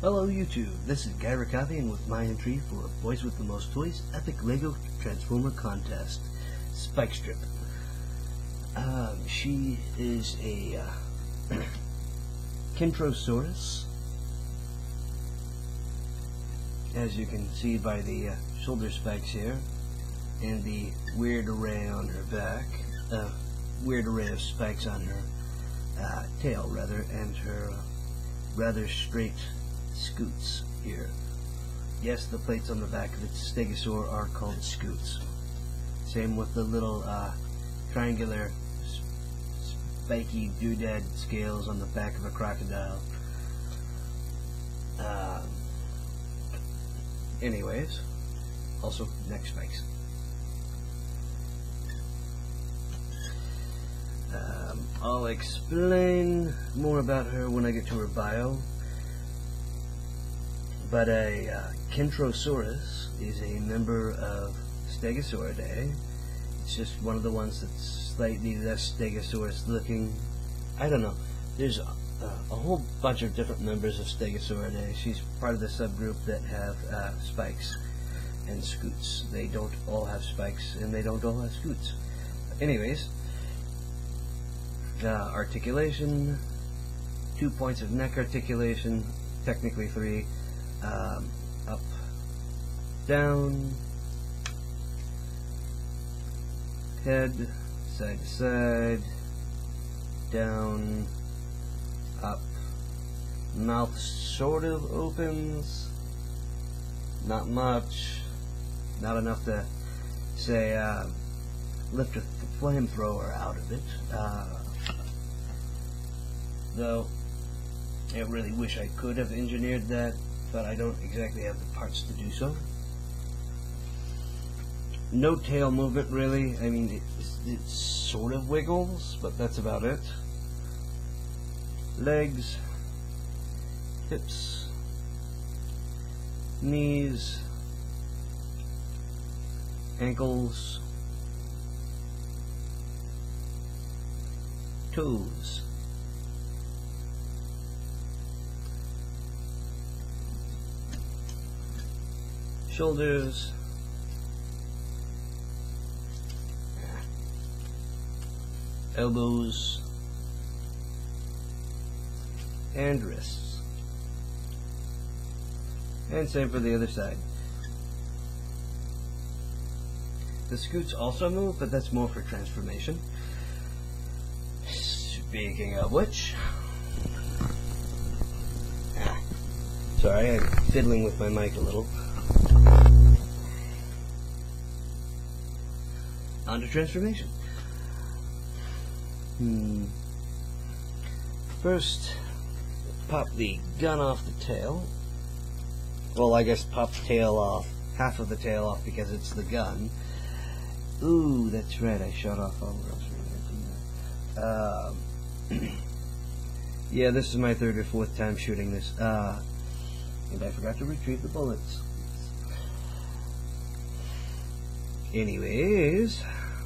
Hello YouTube, this is Guy Rickavian with my entry for Boys with the Most Toys Epic Lego Transformer Contest, Spikestrip. She is a Kentrosaurus, as you can see by the shoulder spikes here, and the weird array on her back, weird array of spikes on her tail rather, and her rather straight scoots here. Yes, the plates on the back of its stegosaur are called scoots. Same with the little triangular spiky doodad scales on the back of a crocodile. Anyways, also neck spikes. I'll explain more about her when I get to her bio. But a Kentrosaurus is a member of Stegosauridae. It's just one of the ones that's slightly less Stegosaurus looking. I don't know. There's a whole bunch of different members of Stegosauridae. She's part of the subgroup that have spikes and scoots. They don't all have spikes and they don't all have scoots. Anyways, articulation, 2 points of neck articulation, technically 3. Up, down, head, side to side, down, up, mouth sort of opens, not much, not enough to say lift a flamethrower out of it, though I really wish I could have engineered that, but I don't exactly have the parts to do so. No tail movement really. I mean, it sort of wiggles, but that's about it. Legs, hips, knees, ankles, toes, shoulders, elbows, and wrists. And same for the other side. The scoots also move, but that's more for transformation. Speaking of which, sorry, I'm fiddling with my mic a little. On to transformation. First, pop the gun off the tail. Well, I guess pop the tail off, half of the tail off because it's the gun. Ooh, that's right, I shot off all the rest. Yeah, this is my 3rd or 4th time shooting this. And I forgot to retrieve the bullets. Anyways,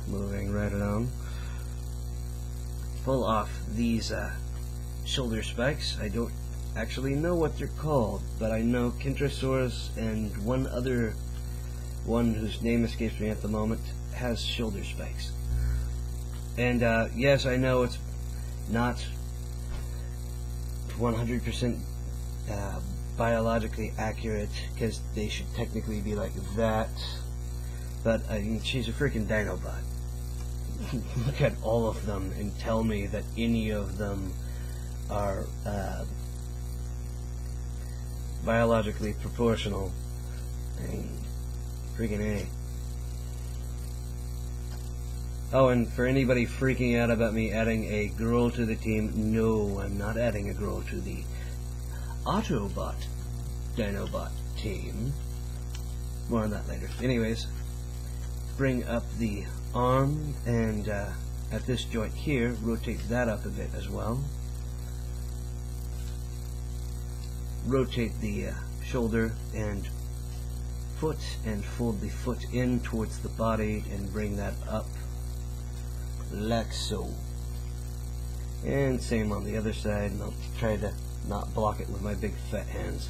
moving right along. Pull off these shoulder spikes. I don't actually know what they're called, but I know Kentrosaurus and one other one whose name escapes me at the moment has shoulder spikes. And yes, I know it's not 100% biologically accurate, because they should technically be like that. But, I mean, she's a freaking Dinobot. Look at all of them and tell me that any of them are biologically proportional. I mean, freaking A. Oh, and for anybody freaking out about me adding a girl to the team, no, I'm not adding a girl to the Autobot Dinobot team. More on that later. Anyways, bring up the arm, and at this joint here, rotate that up a bit as well. Rotate the shoulder and foot, and fold the foot in towards the body, and bring that up like so. And same on the other side, and I'll try to not block it with my big fat hands.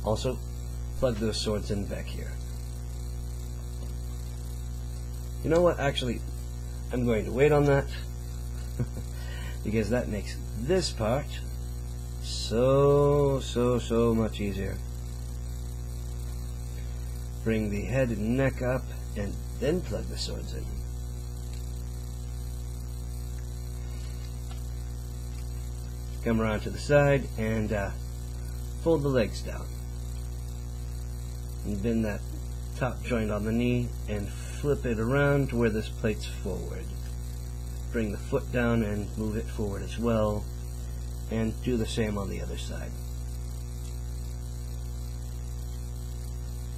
Also, plug those swords in back here. You know what? Actually, I'm going to wait on that because that makes this part so much easier. Bring the head and neck up and then plug the swords in. Come around to the side and fold the legs down. And bend that top joint on the knee and flip it around to where this plate's forward. Bring the foot down and move it forward as well, and do the same on the other side,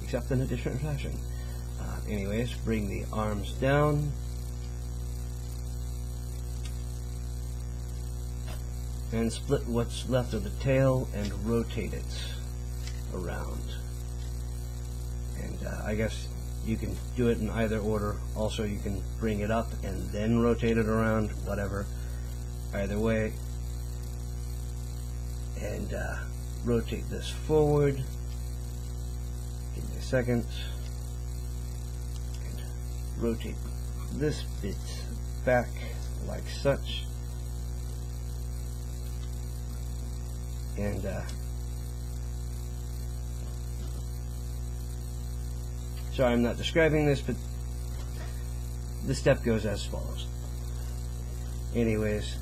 except in a different fashion. Anyways, bring the arms down and split what's left of the tail and rotate it around. And I guess you can do it in either order. Also, you can bring it up and then rotate it around, whatever. Either way. And rotate this forward. Give me a second. And rotate this bit back like such. And sorry, I'm not describing this, but the step goes as follows. Anyways,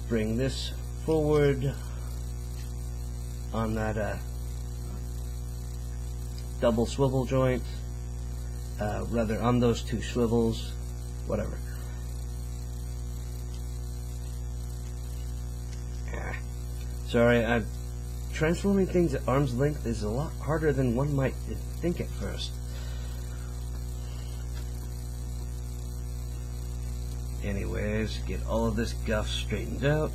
bring this forward on that double swivel joint, rather on those two swivels, whatever. Sorry, transforming things at arm's length is a lot harder than one might think at first. Anyways, get all of this guff straightened out.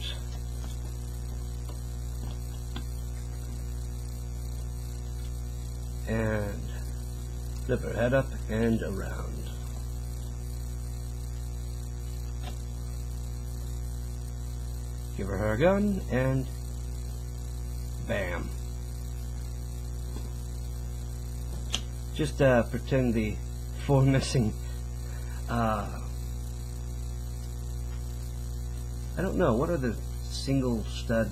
And flip her head up and around. Give her gun and bam. Just pretend the four missing I don't know, what are the single stud,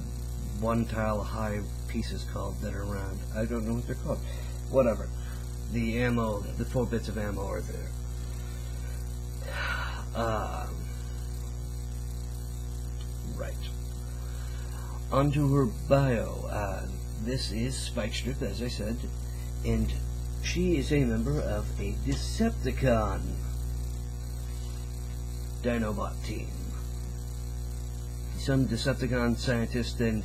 one tile high pieces called that are around? I don't know what they're called. Whatever. The ammo, the 4 bits of ammo are there. Right. Onto her bio. This is Spikestrip, as I said, and she is a member of a Decepticon Dinobot team. Some Decepticon scientists then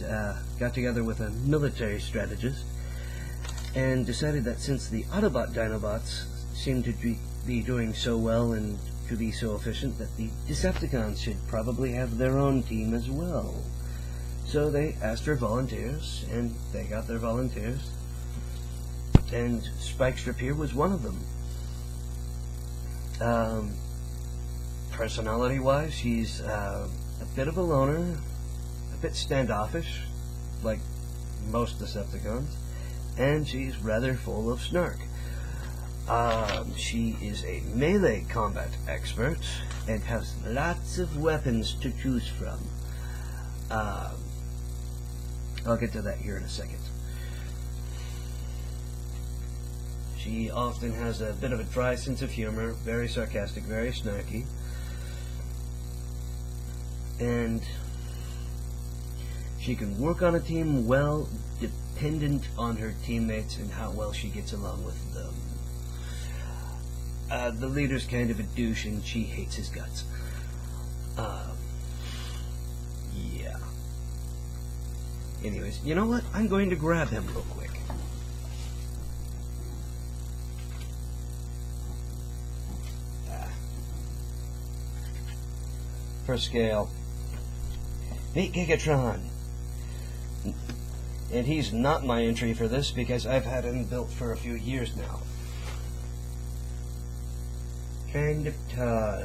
got together with a military strategist and decided that since the Autobot Dinobots seemed to be doing so well and to be so efficient, that the Decepticons should probably have their own team as well. So they asked for volunteers, and they got their volunteers, and Spikestrip here was one of them. Personality-wise, she's a bit of a loner, a bit standoffish, like most Decepticons, and she's rather full of snark. She is a melee combat expert and has lots of weapons to choose from. I'll get to that here in a second. She often has a bit of a dry sense of humor, very sarcastic, very snarky. And she can work on a team well, dependent on her teammates and how well she gets along with them. The leader's kind of a douche and she hates his guts. Yeah. Anyways, you know what? I'm going to grab him real quick. For scale. Meet Gigatron. And he's not my entry for this because I've had him built for a few years now. kind of tall.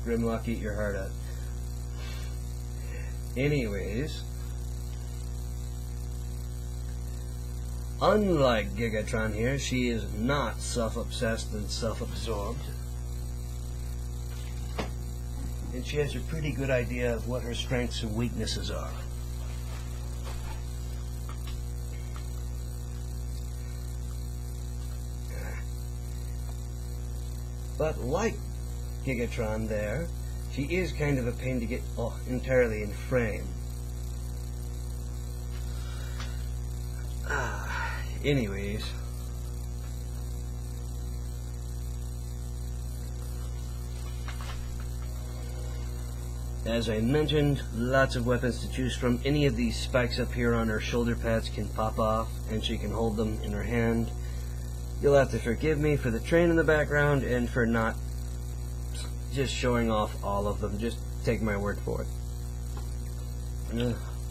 Grimlock, eat your heart out. Anyways, unlike Gigatron here, she is not self-obsessed and self-absorbed. And she has a pretty good idea of what her strengths and weaknesses are. But like Gigatron there, she is kind of a pain to get entirely in frame. Anyways, as I mentioned, lots of weapons to choose from. Any of these spikes up here on her shoulder pads can pop off, and she can hold them in her hand. You'll have to forgive me for the train in the background and for not just showing off all of them. Just take my word for it.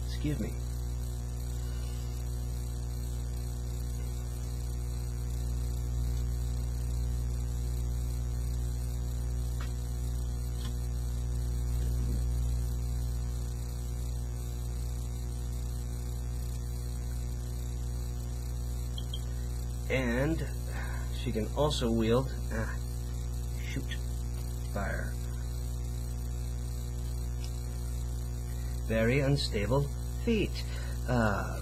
Excuse me. And she can also wield fire. Very unstable feet. The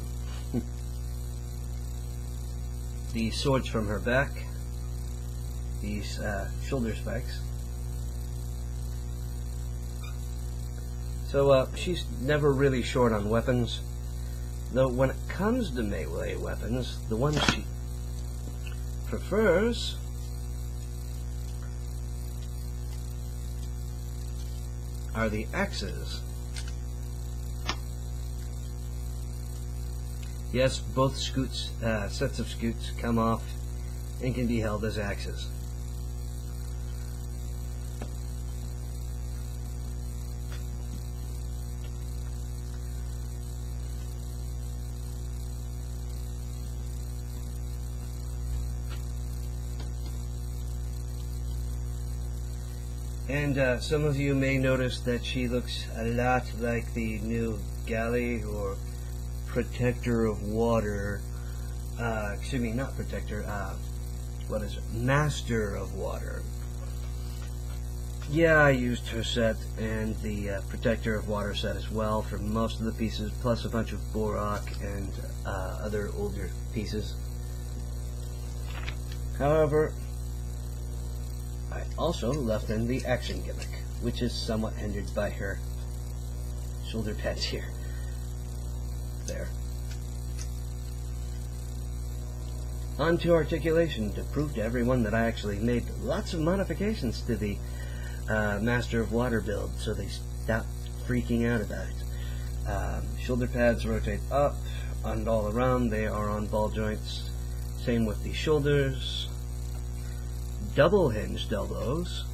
swords from her back, these shoulder spikes. So she's never really short on weapons, though when it comes to melee weapons, the ones she prefers are the axes. Yes, both scoots, sets of scoots come off and can be held as axes. And some of you may notice that she looks a lot like the new galley or protector of water. Excuse me, not protector. What is it? Master of water. Yeah, I used her set and the protector of water set as well for most of the pieces, plus a bunch of Borok and other older pieces. However, I also left in the action gimmick, which is somewhat hindered by her shoulder pads here. There. On to articulation, to prove to everyone that I actually made lots of modifications to the Master of Water build, so they stopped freaking out about it. Shoulder pads rotate up and all around. They are on ball joints. Same with the shoulders. Double hinged elbows.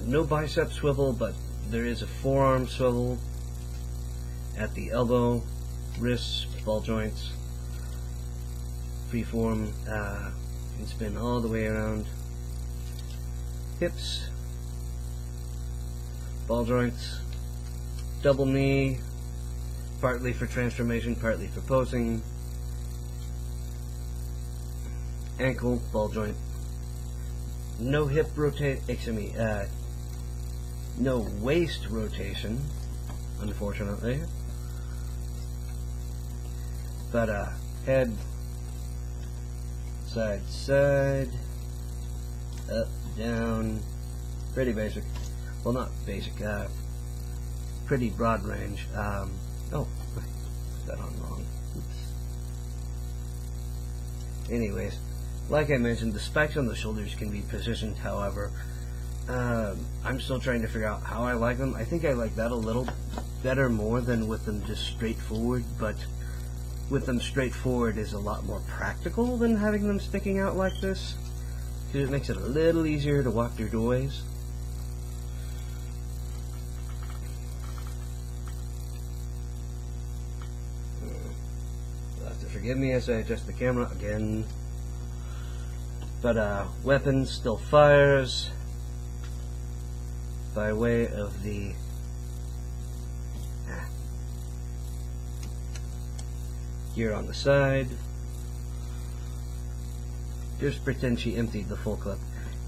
No bicep swivel, but there is a forearm swivel at the elbow, wrists, ball joints, freeform, can spin all the way around. Hips, ball joints, double knee, partly for transformation, partly for posing. Ankle, ball joint. No hip rotate, no waist rotation, unfortunately. But head, side to side, up, down, pretty basic. Well, not basic, pretty broad range. Oh, I put that on wrong. Oops. Anyways, like I mentioned, the spikes on the shoulders can be positioned, however. I'm still trying to figure out how I like them. I think I like that a little better more than with them just straight forward, but with them straight forward is a lot more practical than having them sticking out like this, because it makes it a little easier to walk through doorways. have to forgive me as I adjust the camera again. But weapon still fires by way of the gear on the side. Just pretend she emptied the full clip.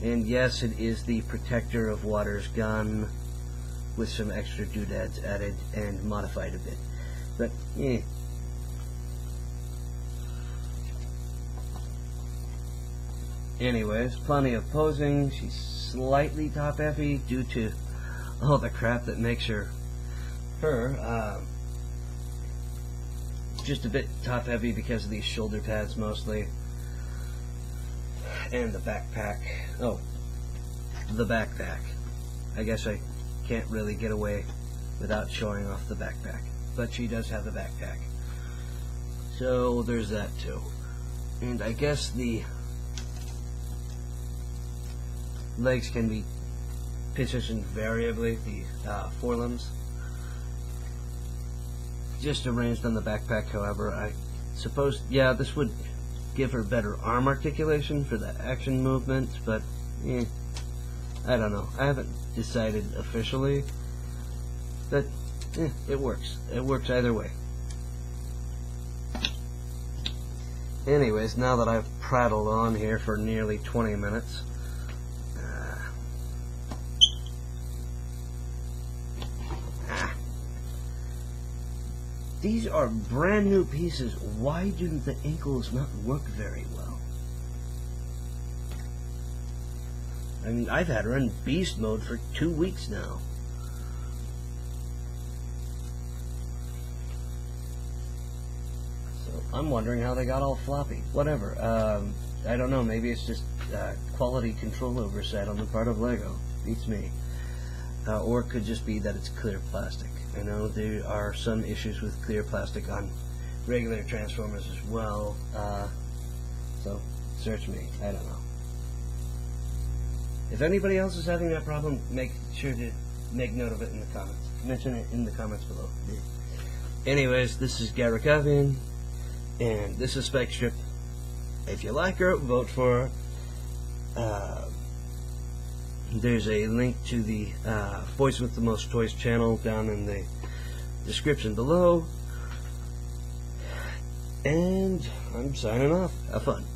And yes, it is the Protector of Waters gun with some extra doodads added and modified a bit. But, Anyways, plenty of posing. She's slightly top heavy due to all the crap that makes her just a bit top heavy because of these shoulder pads mostly. And the backpack. Oh, the backpack. I guess I can't really get away without showing off the backpack. But she does have the backpack. So there's that too. And I guess the legs can be positioned variably, the forelimbs. Just arranged on the backpack, however. I suppose, yeah, this would give her better arm articulation for the action movement, but I don't know. I haven't decided officially, but it works. It works either way. Anyways, now that I've prattled on here for nearly 20 minutes, these are brand new pieces. Why do the ankles not work very well? I mean, I've had her in beast mode for 2 weeks now. So I'm wondering how they got all floppy. Whatever. I don't know. Maybe it's just quality control oversight on the part of Lego. Beats me. Or it could just be that it's clear plastic. I know there are some issues with clear plastic on regular Transformers as well, so search me. I don't know. If anybody else is having that problem, make sure to make note of it in the comments. Mention it in the comments below. Anyways, this is Garakavian, and this is Spikestrip. If you like her, vote for her. There's a link to the BoyzWithTheMostToyz channel down in the description below. And I'm signing off. Have fun.